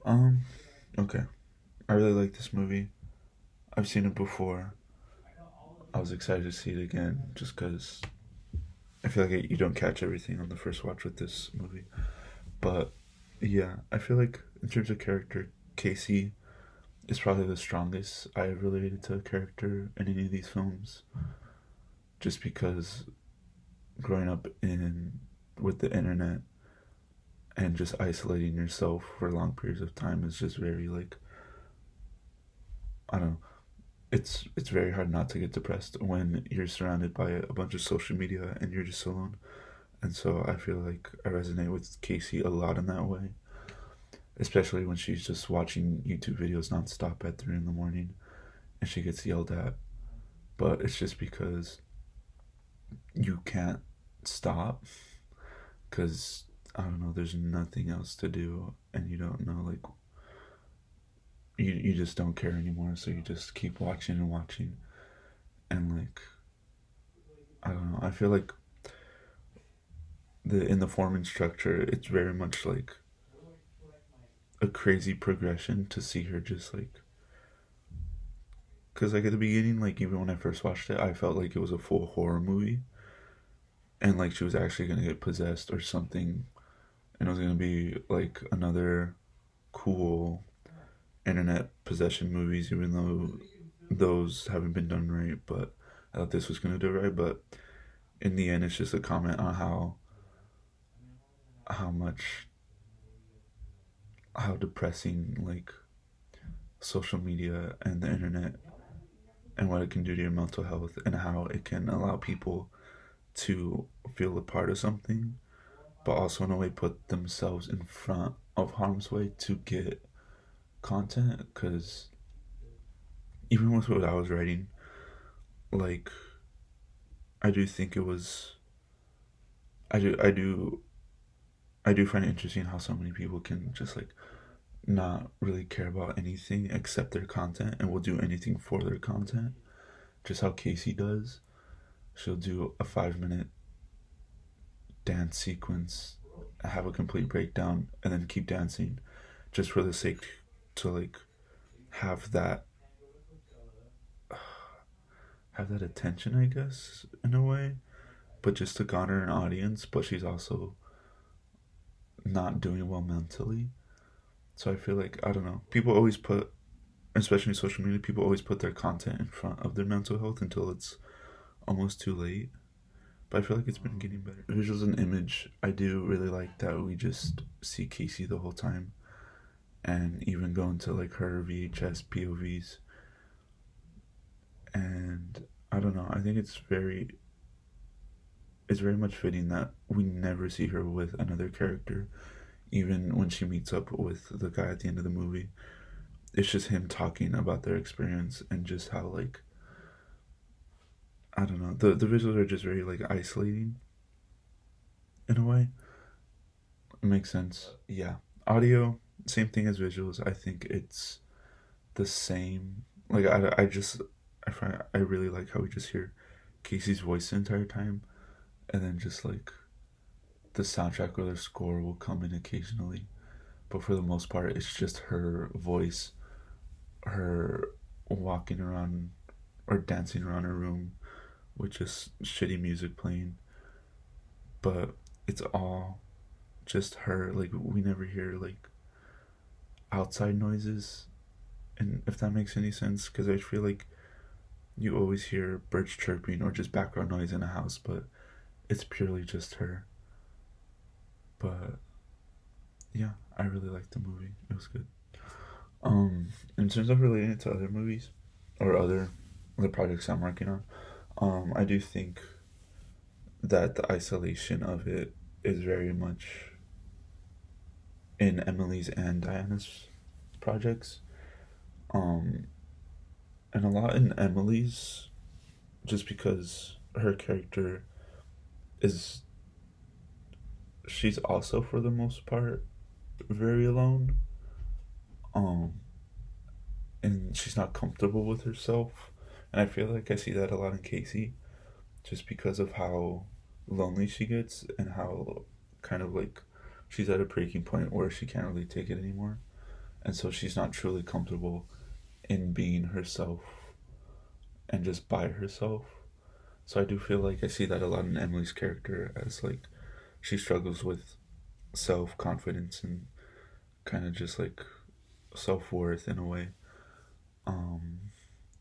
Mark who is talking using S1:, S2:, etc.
S1: Um, okay. I really like this movie. I've seen it before. I was excited to see it again just because I feel like you don't catch everything on the first watch with this movie. But yeah, I feel like in terms of character, Casey is probably the strongest I have related to a character in any of these films. Just because growing up in with the internet and just isolating yourself for long periods of time is just very like I don't know. It's very hard not to get depressed when you're surrounded by a bunch of social media and you're just alone. And so I feel like I resonate with Casey a lot in that way, especially when she's just watching YouTube videos nonstop at 3 in the morning and she gets yelled at. But it's just because you can't stop because I don't know. There's nothing else to do, and you don't know like you just don't care anymore. So you just keep watching and watching, and like I don't know. I feel like the in the forming structure, it's very much like a crazy progression to see her just like because like at the beginning, like even when I first watched it, I felt like it was a full horror movie, and like she was actually gonna get possessed or something, and it was gonna be like another cool internet possession movies, even though those haven't been done right. But I thought this was gonna do it right. But in the end, it's just a comment on how much how depressing like social media and the internet and what it can do to your mental health and how it can allow people to feel a part of something, but also in a way put themselves in front of harm's way to get content. Because even with what I was writing, like I do think it was I do I do I do find it interesting how so many people can just like not really care about anything except their content and will do anything for their content. Just how Casey does. She'll do a 5 minute dance sequence, have a complete breakdown, and then keep dancing just for the sake to like have that have that attention, I guess, in a way, but just to garner an audience. But she's also not doing well mentally. So I feel like I don't know. People always put, especially social media, people always put their content in front of their mental health until it's almost too late. But I feel like it's been getting better. Visuals and image, I do really like that we just see Casey the whole time, and even go into like her VHS POVs. And I don't know. I think it's very much fitting that we never see her with another character, even when she meets up with the guy at the end of the movie. It's just him talking about their experience and just how like I don't know. The visuals are just very like isolating in a way. It makes sense. Yeah. Audio, same thing as visuals. I think it's the same. Like I just I find I really like how we just hear Casey's voice the entire time, and then just like the soundtrack or the score will come in occasionally. But for the most part, it's just her voice, her walking around or dancing around her room with just shitty music playing. But it's all just her. Like we never hear like outside noises, and if that makes any sense, because I feel like you always hear birds chirping or just background noise in a house, but it's purely just her. But yeah, I really liked the movie. It was good. In terms of relating it to other movies or other projects I'm working on, I do think that the isolation of it is very much in Emily's and Diana's projects. Um, and a lot in Emily's, just because her character is, she's also for the most part very alone. Um, and she's not comfortable with herself. And I feel like I see that a lot in Casey, just because of how lonely she gets and how kind of like she's at a breaking point where she can't really take it anymore. and so she's not truly comfortable in being herself and just by herself. So I do feel like I see that a lot in Emily's character, as like she struggles with self confidence and kind of just like self worth in a way.